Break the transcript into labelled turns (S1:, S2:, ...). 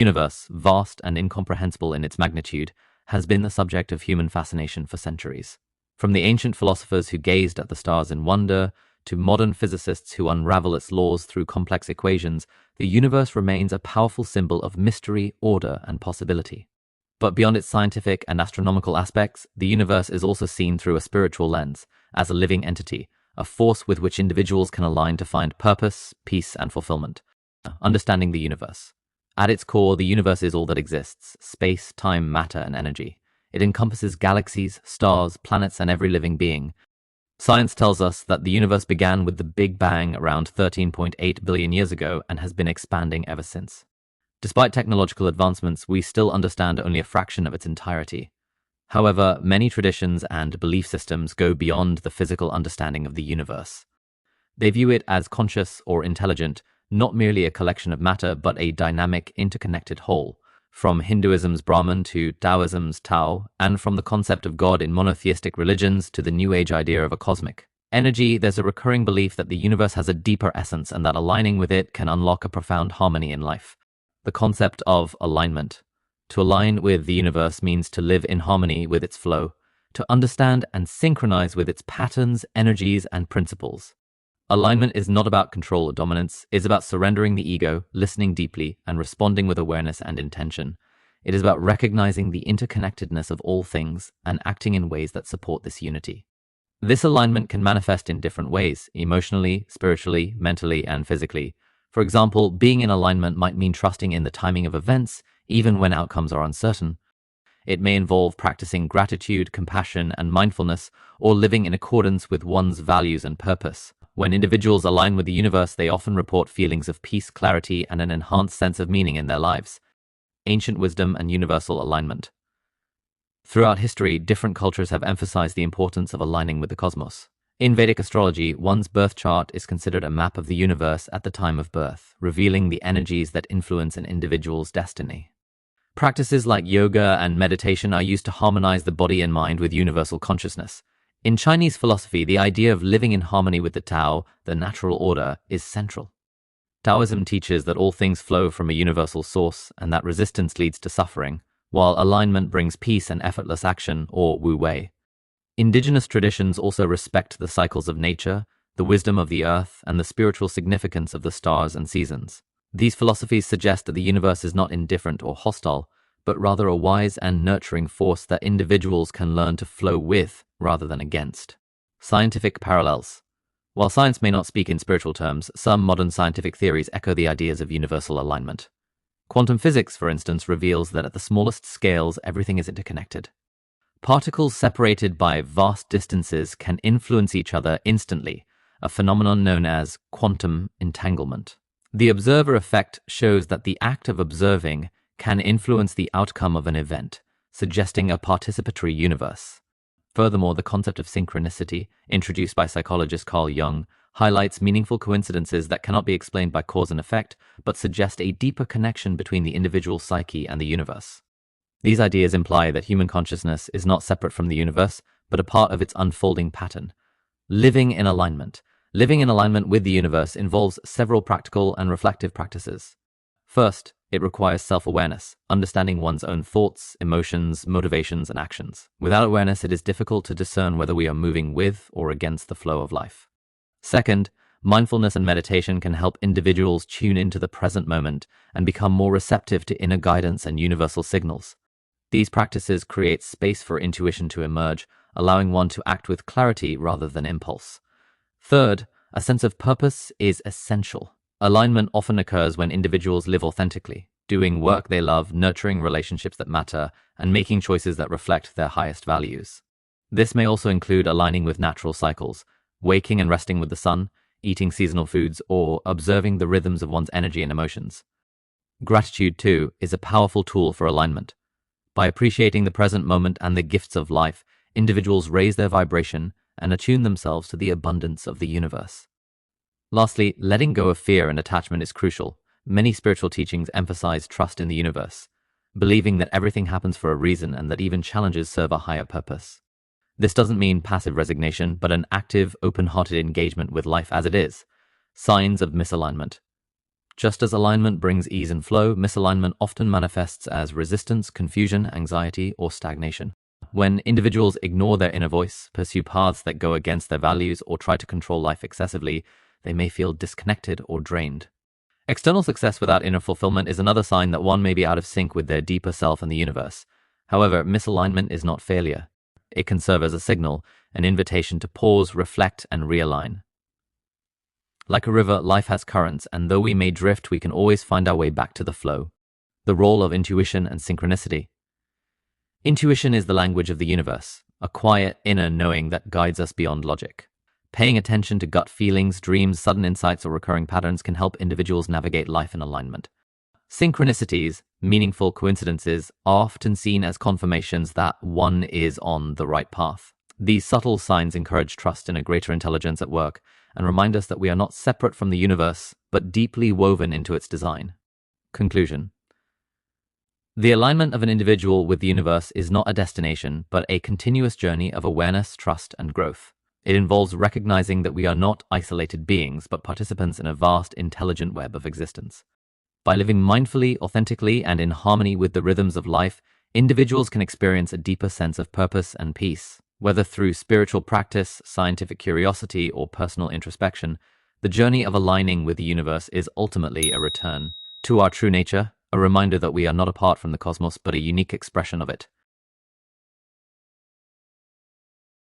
S1: The universe, vast and incomprehensible in its magnitude, has been the subject of human fascination for centuries. From the ancient philosophers who gazed at the stars in wonder, to modern physicists who unravel its laws through complex equations, the universe remains a powerful symbol of mystery, order, and possibility. But beyond its scientific and astronomical aspects, the universe is also seen through a spiritual lens, as a living entity, a force with which individuals can align to find purpose, peace, and fulfillment. Understanding the universe. At its core, the universe is all that exists: space, time, matter, and energy. It encompasses galaxies, stars, planets, and every living being. Science tells us that the universe began with the Big Bang around 13.8 billion years ago and has been expanding ever since. Despite technological advancements, we still understand only a fraction of its entirety. However, many traditions and belief systems go beyond the physical understanding of the universe. They view it as conscious or intelligent, not merely a collection of matter, but a dynamic, interconnected whole. From Hinduism's Brahman to Taoism's Tao, and from the concept of God in monotheistic religions to the New Age idea of a cosmic energy, there's a recurring belief that the universe has a deeper essence and that aligning with it can unlock a profound harmony in life. The concept of alignment. To align with the universe means to live in harmony with its flow, to understand and synchronize with its patterns, energies, and principles. Alignment is not about control or dominance. It's about surrendering the ego, listening deeply, and responding with awareness and intention. It is about recognizing the interconnectedness of all things and acting in ways that support this unity. This alignment can manifest in different ways: emotionally, spiritually, mentally, and physically. For example, being in alignment might mean trusting in the timing of events, even when outcomes are uncertain. It may involve practicing gratitude, compassion, and mindfulness, or living in accordance with one's values and purpose. When individuals align with the universe, they often report feelings of peace, clarity, and an enhanced sense of meaning in their lives. Ancient wisdom and universal alignment. Throughout history, different cultures have emphasized the importance of aligning with the cosmos. In Vedic astrology, one's birth chart is considered a map of the universe at the time of birth, revealing the energies that influence an individual's destiny. Practices like yoga and meditation are used to harmonize the body and mind with universal consciousness. In Chinese philosophy, the idea of living in harmony with the Tao, the natural order, is central. Taoism teaches that all things flow from a universal source and that resistance leads to suffering, while alignment brings peace and effortless action, or Wu Wei. Indigenous traditions also respect the cycles of nature, the wisdom of the earth, and the spiritual significance of the stars and seasons. These philosophies suggest that the universe is not indifferent or hostile, but rather a wise and nurturing force that individuals can learn to flow with rather than against. Scientific parallels. While science may not speak in spiritual terms, some modern scientific theories echo the ideas of universal alignment. Quantum physics, for instance, reveals that at the smallest scales, everything is interconnected. Particles separated by vast distances can influence each other instantly, a phenomenon known as quantum entanglement. The observer effect shows that the act of observing can influence the outcome of an event, suggesting a participatory universe. Furthermore, the concept of synchronicity, introduced by psychologist Carl Jung, highlights meaningful coincidences that cannot be explained by cause and effect, but suggest a deeper connection between the individual psyche and the universe. These ideas imply that human consciousness is not separate from the universe, but a part of its unfolding pattern. Living in alignment. Living in alignment with the universe involves several practical and reflective practices. First, it requires self-awareness, understanding one's own thoughts, emotions, motivations, and actions. Without awareness, it is difficult to discern whether we are moving with or against the flow of life. Second, mindfulness and meditation can help individuals tune into the present moment and become more receptive to inner guidance and universal signals. These practices create space for intuition to emerge, allowing one to act with clarity rather than impulse. Third, a sense of purpose is essential. Alignment often occurs when individuals live authentically, doing work they love, nurturing relationships that matter, and making choices that reflect their highest values. This may also include aligning with natural cycles, waking and resting with the sun, eating seasonal foods, or observing the rhythms of one's energy and emotions. Gratitude, too, is a powerful tool for alignment. By appreciating the present moment and the gifts of life, individuals raise their vibration and attune themselves to the abundance of the universe. Lastly, letting go of fear and attachment is crucial. Many spiritual teachings emphasize trust in the universe, believing that everything happens for a reason and that even challenges serve a higher purpose. This doesn't mean passive resignation, but an active, open-hearted engagement with life as it is. Signs of misalignment. Just as alignment brings ease and flow, misalignment often manifests as resistance, confusion, anxiety, or stagnation. When individuals ignore their inner voice, pursue paths that go against their values, or try to control life excessively, they may feel disconnected or drained. External success without inner fulfillment is another sign that one may be out of sync with their deeper self and the universe. However, misalignment is not failure. It can serve as a signal, an invitation to pause, reflect, and realign. Like a river, life has currents, and though we may drift, we can always find our way back to the flow. The role of intuition and synchronicity. Intuition is the language of the universe, a quiet inner knowing that guides us beyond logic. Paying attention to gut feelings, dreams, sudden insights, or recurring patterns can help individuals navigate life in alignment. Synchronicities, meaningful coincidences, are often seen as confirmations that one is on the right path. These subtle signs encourage trust in a greater intelligence at work and remind us that we are not separate from the universe, but deeply woven into its design. Conclusion. The alignment of an individual with the universe is not a destination, but a continuous journey of awareness, trust, and growth. It involves recognizing that we are not isolated beings, but participants in a vast, intelligent web of existence. By living mindfully, authentically, and in harmony with the rhythms of life, individuals can experience a deeper sense of purpose and peace. Whether through spiritual practice, scientific curiosity, or personal introspection, the journey of aligning with the universe is ultimately a return to our true nature, a reminder that we are not apart from the cosmos, but a unique expression of it.